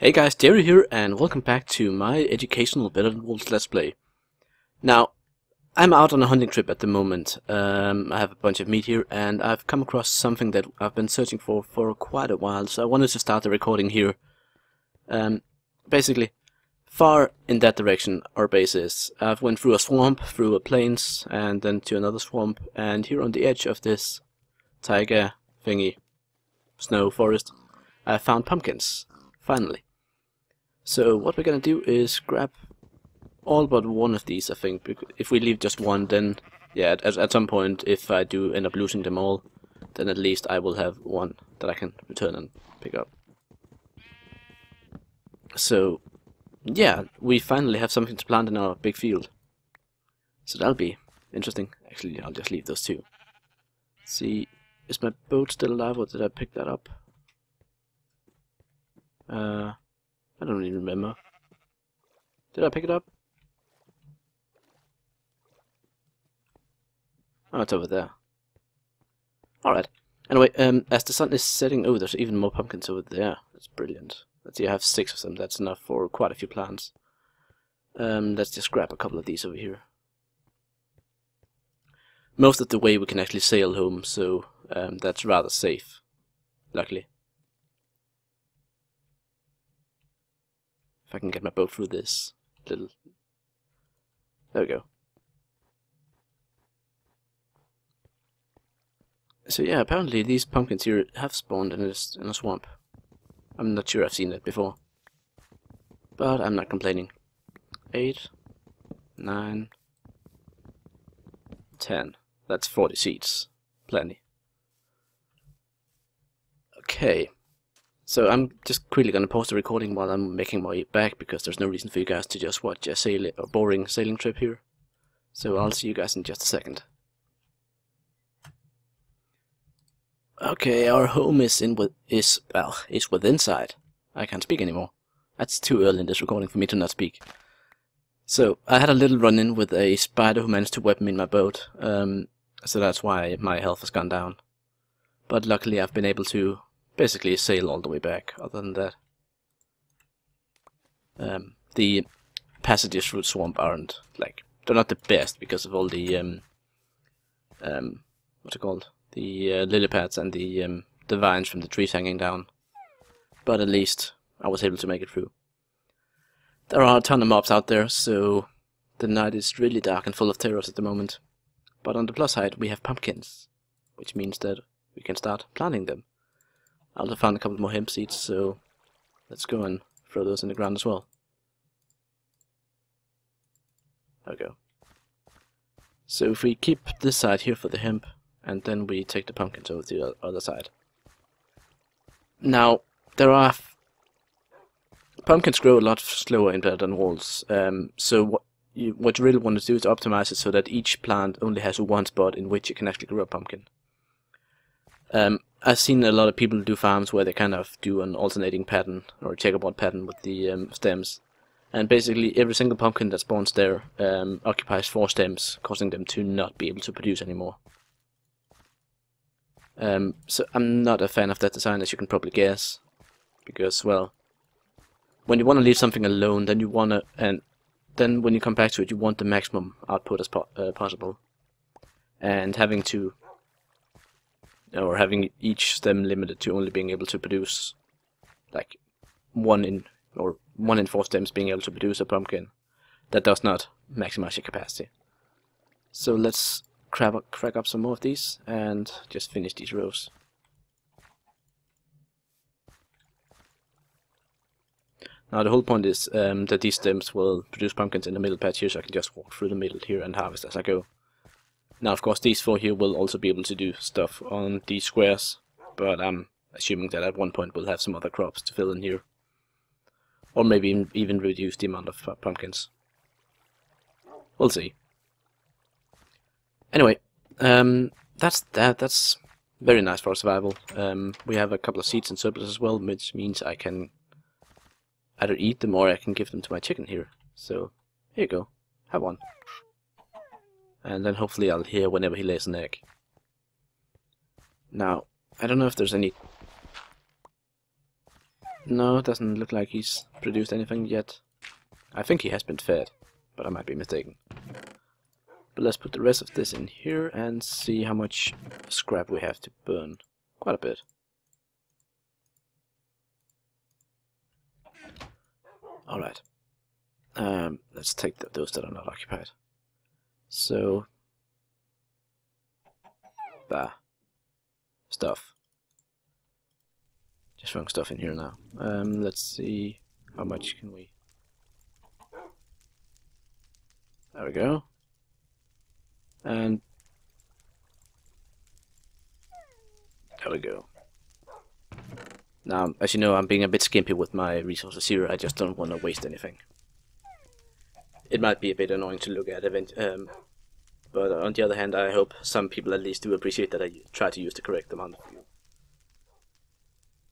Hey guys, Jerry here, and welcome back to my educational Better Than Wolves Let's Play. Now, I'm out on a hunting trip at the moment. I have a bunch of meat here, and I've come across something that I've been searching for quite a while, so I wanted to start the recording here. Basically, far in that direction our base is. I've went through a swamp, through a plains, and then to another swamp, and here on the edge of this taiga thingy, snow forest, I found pumpkins, finally. So what we're gonna do is grab all but one of these, I think. If we leave just one, then yeah, at some point, if I do end up losing them all, then at least I will have one that I can return and pick up. So yeah, we finally have something to plant in our big field. So that'll be interesting. Actually, I'll just leave those two. Let's see, is my boat still alive, or did I pick that up? I don't even remember. Did I pick it up? Oh, it's over there. Alright. Anyway, as the sun is setting... Oh, there's even more pumpkins over there. That's brilliant. Let's see, I have 6 of them. That's enough for quite a few plants. Let's just grab a couple of these over here. Most of the way we can actually sail home, so that's rather safe. Luckily. If I can get my boat through this little... There we go. So yeah, apparently these pumpkins here have spawned in a swamp. I'm not sure I've seen it before. But I'm not complaining. 8, 9, 10. That's 40 seeds. Plenty. Okay. So I'm just quickly going to pause the recording while I'm making my way back, because there's no reason for you guys to just watch a boring sailing trip here. So I'll see you guys in just a second. Okay, our home is with inside. I can't speak anymore. That's too early in this recording for me to not speak. So I had a little run-in with a spider who managed to web me in my boat. So that's why my health has gone down. But luckily I've been able to basically sail all the way back. Other than that, the passages through the swamp aren't, like, they're not the best because of all the what's it called, the lily pads and the vines from the trees hanging down. But at least I was able to make it through. There are a ton of mobs out there, so the night is really dark and full of terrors at the moment. But on the plus side, we have pumpkins, which means that we can start planting them. I also found a couple more hemp seeds, so let's go and throw those in the ground as well. There we go. So if we keep this side here for the hemp, and then we take the pumpkins over to the other side. Now, pumpkins grow a lot slower in Better Than Wolves, so what you really want to do is optimize it so that each plant only has one spot in which it can actually grow a pumpkin. I've seen a lot of people do farms where they kind of do an alternating pattern, or a checkerboard pattern with the stems. And basically every single pumpkin that spawns there occupies 4 stems, causing them to not be able to produce anymore. So I'm not a fan of that design, as you can probably guess. Because, well, when you want to leave something alone, then you want to, and then when you come back to it, you want the maximum output as possible. And having each stem limited to only being able to produce like 1 in 4 stems being able to produce a pumpkin, that does not maximize your capacity. So let's crack up some more of these and just finish these rows. Now the whole point is that these stems will produce pumpkins in the middle patch here, so I can just walk through the middle here and harvest as I go. Now, of course, these 4 here will also be able to do stuff on these squares, but I'm assuming that at one point we'll have some other crops to fill in here. Or maybe even reduce the amount of pumpkins. We'll see. Anyway, that's that. That's very nice for survival. We have a couple of seeds in surplus as well, which means I can either eat them or I can give them to my chicken here. So, here you go. Have one. And then hopefully I'll hear whenever he lays an egg. Now, I don't know if there's any No, it doesn't look like he's produced anything yet. I think he has been fed, but I might be mistaken. But let's put the rest of this in here and see how much scrap we have to burn. Quite a bit. Alright. Let's take those that are not occupied. So... stuff. Just throwing stuff in here now. Let's see how much can we... There we go. And... there we go. Now, as you know, I'm being a bit skimpy with my resources here. I just don't want to waste anything. It might be a bit annoying to look at, but on the other hand, I hope some people at least do appreciate that I try to use the correct amount of fuel.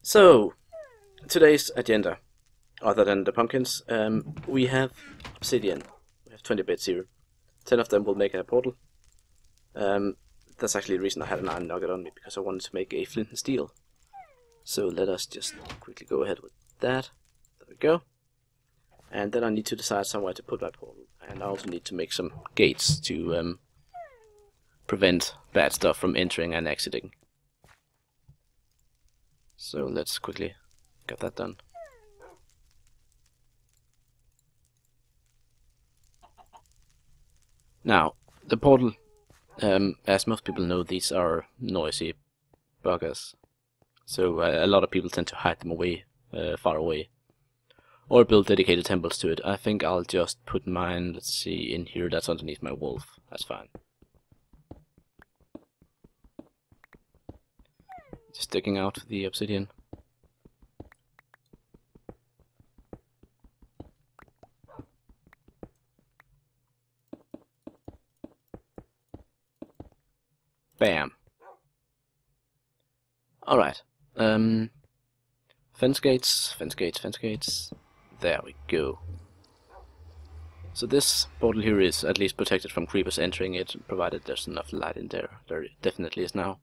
So, today's agenda, other than the pumpkins, we have obsidian. We have 20 bits here. 10 of them will make a portal. That's actually the reason I had an iron nugget on me, because I wanted to make a flint and steel. So let us just quickly go ahead with that. There we go. And then I need to decide somewhere to put my portal. And I also need to make some gates to prevent bad stuff from entering and exiting. So let's quickly get that done. Now, the portal, as most people know, these are noisy buggers. So a lot of people tend to hide them away, far away. Or build dedicated temples to it. I think I'll just put mine, let's see, in here. That's underneath my wolf. That's fine. Just sticking out the obsidian. Bam. Alright. Fence gates, fence gates, fence gates. There we go. So this portal here is at least protected from creepers entering it, provided there's enough light in there. There definitely is now.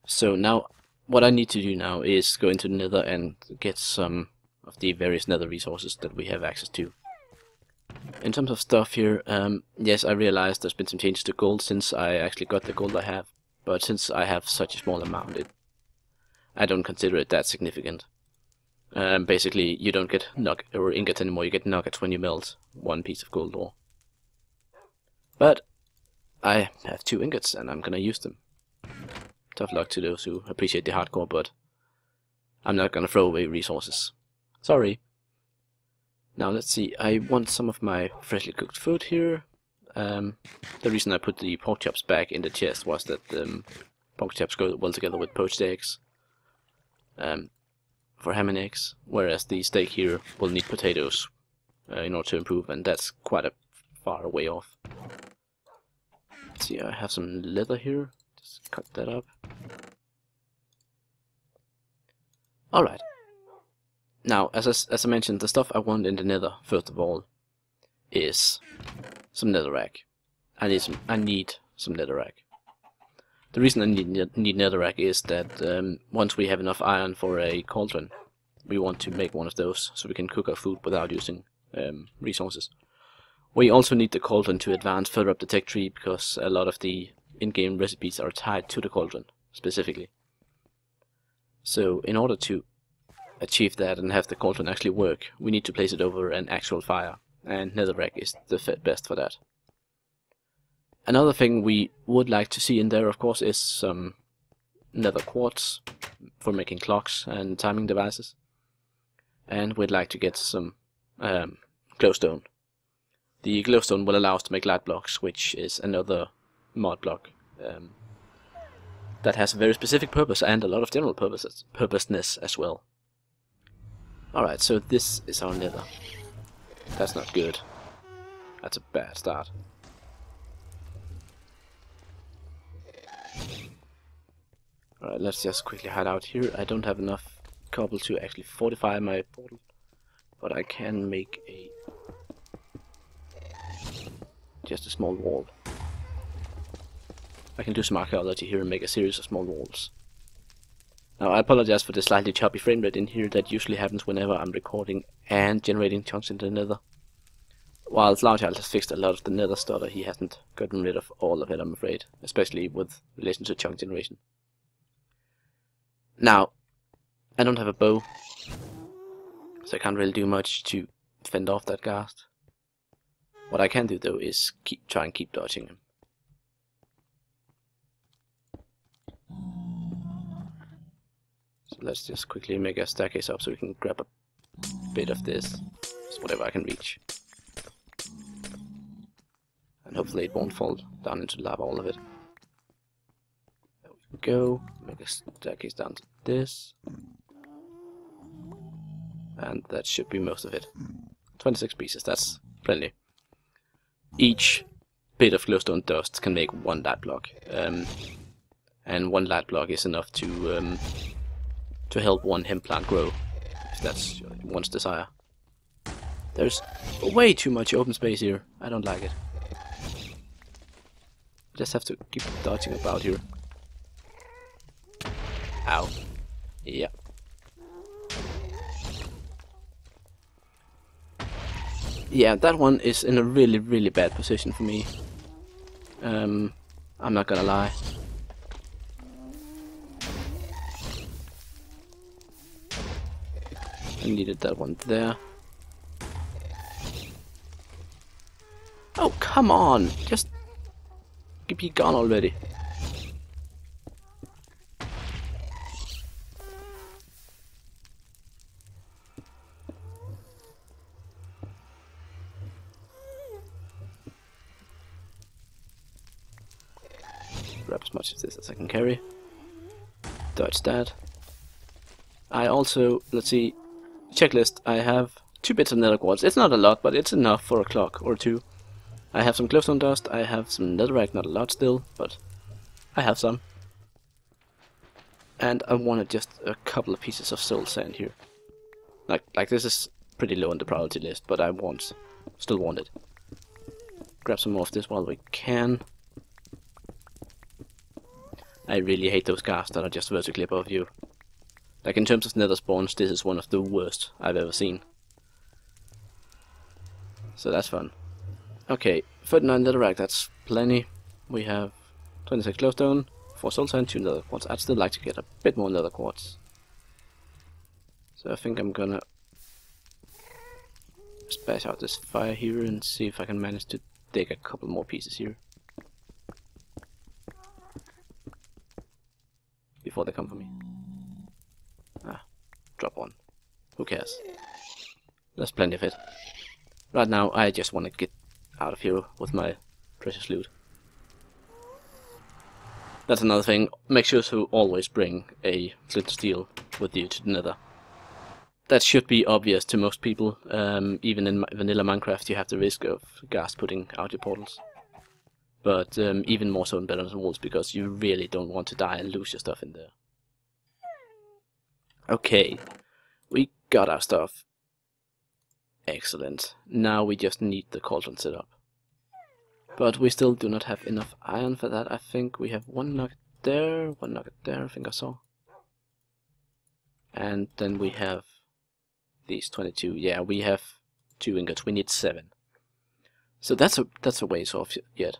So now, what I need to do now is go into the Nether and get some of the various Nether resources that we have access to. In terms of stuff here, yes, I realized there's been some changes to gold since I actually got the gold I have. But since I have such a small amount, I don't consider it that significant. Basically, you don't get nugget or ingots anymore, you get nuggets when you melt one piece of gold ore. But I have 2 ingots and I'm gonna use them. Tough luck to those who appreciate the hardcore, but I'm not gonna throw away resources. Sorry. Now let's see, I want some of my freshly cooked food here. The reason I put the pork chops back in the chest was that pork chops go well together with poached eggs. For ham and eggs, whereas the steak here will need potatoes in order to improve, and that's quite a far way off. Let's see, I have some leather here. Just cut that up. Alright. Now, as I mentioned, the stuff I want in the Nether, first of all, is some netherrack. I need some netherrack. The reason I need netherrack is that once we have enough iron for a cauldron, we want to make one of those so we can cook our food without using resources. We also need the cauldron to advance further up the tech tree, because a lot of the in-game recipes are tied to the cauldron specifically. So in order to achieve that and have the cauldron actually work, we need to place it over an actual fire, and netherrack is the best for that. Another thing we would like to see in there, of course, is some nether quartz for making clocks and timing devices. And we'd like to get some glowstone. The glowstone will allow us to make light blocks, which is another mod block that has a very specific purpose and a lot of general purposeness as well. Alright, so this is our nether. That's not good. That's a bad start. Alright, let's just quickly hide out here. I don't have enough cobble to actually fortify my portal, but I can make just a small wall. I can do some archaeology here and make a series of small walls. Now I apologize for the slightly choppy frame rate in here. That usually happens whenever I'm recording and generating chunks in the Nether. While Loudchild has fixed a lot of the Nether stutter, he hasn't gotten rid of all of it, I'm afraid, especially with relation to chunk generation. Now, I don't have a bow, so I can't really do much to fend off that ghast. What I can do though is try and keep dodging him. So let's just quickly make a staircase up so we can grab a bit of this, just whatever I can reach. And hopefully it won't fall down into the lava, all of it. There we go. Make a staircase down to this. And that should be most of it. 26 pieces, that's plenty. Each bit of glowstone dust can make one light block. And one light block is enough to help one hemp plant grow, if that's one's desire. There's way too much open space here. I don't like it. Just have to keep dodging about here. Ow. Yeah. Yeah, that one is in a really, really bad position for me. I'm not gonna lie. I needed that one there. Oh, come on! Just be gone already. Grab as much of this as I can carry. Dodge that. I also, let's see, checklist. I have 2 bits of nether quartz. It's not a lot, but it's enough for a clock or 2. I have some glowstone dust, I have some netherrack, not a lot still, but I have some. And I wanted just a couple of pieces of soul sand here. Like this is pretty low on the priority list, but I still want it. Grab some more of this while we can. I really hate those ghasts that are just vertically above you. Like in terms of nether spawns, this is one of the worst I've ever seen. So that's fun. Okay, 39 netherrack, that's plenty. We have 26 glowstone, 4 soul sand, 2 nether quartz. I'd still like to get a bit more nether quartz. So I think I'm gonna spash out this fire here and see if I can manage to dig a couple more pieces here before they come for me. Ah, drop one. Who cares? There's plenty of it. Right now I just want to get out of here with my precious loot. That's another thing. Make sure to always bring a flint steel with you to the Nether. That should be obvious to most people. Even in vanilla Minecraft you have the risk of ghast putting out your portals. But even more so in Better Than Wolves, because you really don't want to die and lose your stuff in there. Okay, we got our stuff. Excellent. Now we just need the cauldron set up. But we still do not have enough iron for that. I think we have 1 nugget there, 1 nugget there, I think I saw. And then we have these 22. Yeah, we have 2 ingots. We need 7. So that's a ways off yet.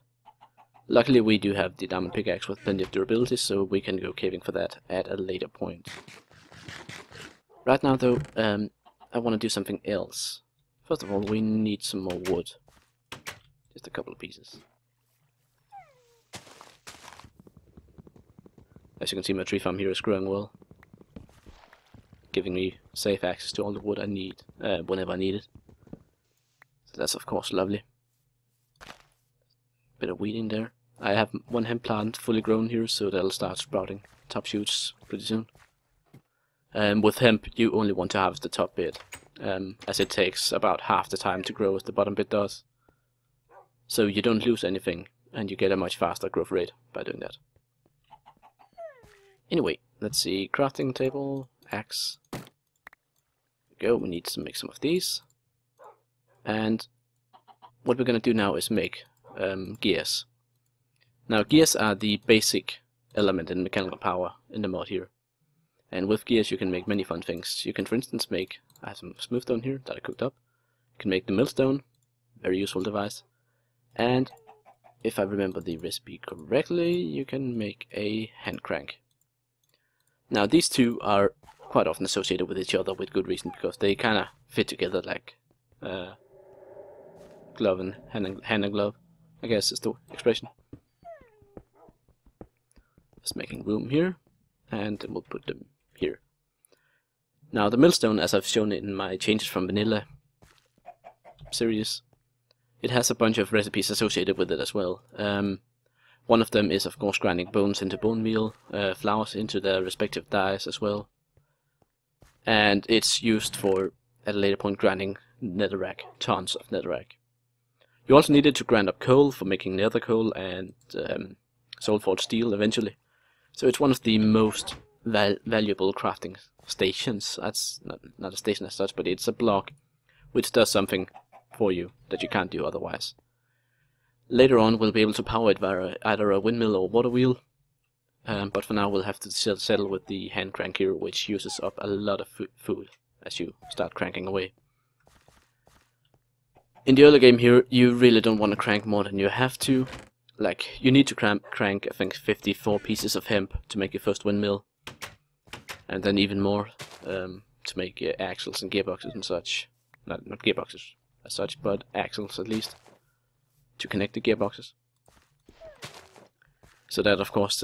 Luckily we do have the diamond pickaxe with plenty of durability, so we can go caving for that at a later point. Right now though, I want to do something else. First of all, we need some more wood. Just a couple of pieces. As you can see, my tree farm here is growing well, giving me safe access to all the wood I need whenever I need it. So that's of course lovely. Bit of weeding there. I have 1 hemp plant fully grown here, so that'll start sprouting top shoots pretty soon. With hemp, you only want to harvest the top bit, as it takes about half the time to grow as the bottom bit does. So you don't lose anything, and you get a much faster growth rate by doing that. Anyway, let's see, crafting table, axe. There we go, we need to make some of these. And what we're going to do now is make gears. Now gears are the basic element in mechanical power in the mod here. And with gears you can make many fun things. You can, for instance, make, I have some smooth stone here that I cooked up. You can make the millstone, very useful device. And if I remember the recipe correctly, you can make a hand crank. Now these two are quite often associated with each other with good reason, because they kind of fit together like glove and hand and glove, I guess is the expression. Just making room here, and then we'll put them here. Now the millstone, as I've shown it in my changes from vanilla series, it has a bunch of recipes associated with it as well. One of them is of course grinding bones into bone meal, flowers into their respective dyes as well. And it's used for, at a later point, grinding netherrack, tons of netherrack. You also need it to grind up coal for making nether coal and Soulforged steel eventually. So it's one of the most valuable crafting stations. That's not a station as such, but it's a block which does something for you that you can't do otherwise. Later on we'll be able to power it via either a windmill or water wheel, but for now we'll have to settle with the hand crank here, which uses up a lot of food as you start cranking away. In the early game here, you really don't want to crank more than you have to. Like, you need to crank I think 54 pieces of hemp to make your first windmill, and then even more to make axles and gearboxes and such. Not gearboxes as such, but axles at least, to connect the gearboxes. So that of course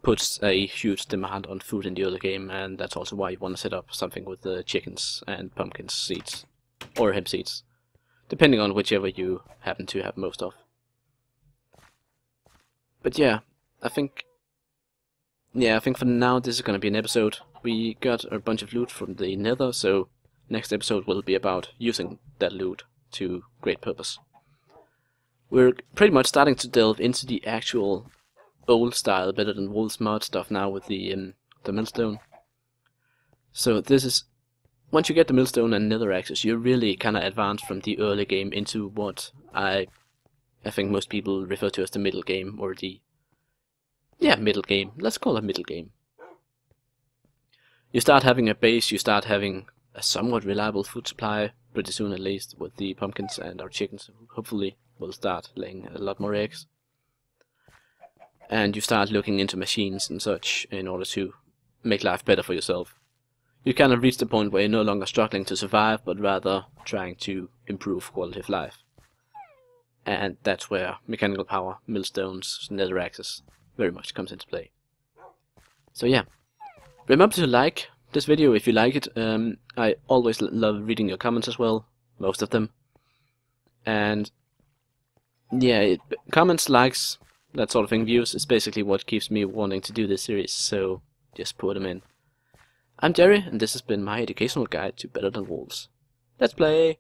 puts a huge demand on food in the early game, and that's also why you want to set up something with the chickens and pumpkin seeds, or hemp seeds, depending on whichever you happen to have most of. But yeah, I think for now this is going to be an episode. We got a bunch of loot from the Nether, so next episode will be about using that loot to great purpose. We're pretty much starting to delve into the actual old style, better than Wolf's mod stuff now with the millstone. So this is, once you get the millstone and nether axes, you're really kind of advanced from the early game into what I think most people refer to as the middle game, or the middle game. Let's call it middle game. You start having a base, you start having a somewhat reliable food supply, pretty soon at least, with the pumpkins and our chickens. Hopefully we'll start laying a lot more eggs. And you start looking into machines and such in order to make life better for yourself. You kind of reach the point where you're no longer struggling to survive, but rather trying to improve quality of life. And that's where mechanical power, millstones, nether axes very much comes into play. So yeah, remember to like this video if you like it. I always love reading your comments as well, most of them. And yeah, comments, likes, that sort of thing, views is basically what keeps me wanting to do this series, so just put them in. I'm Jerry, and this has been my educational guide to Better Than Wolves. Let's play!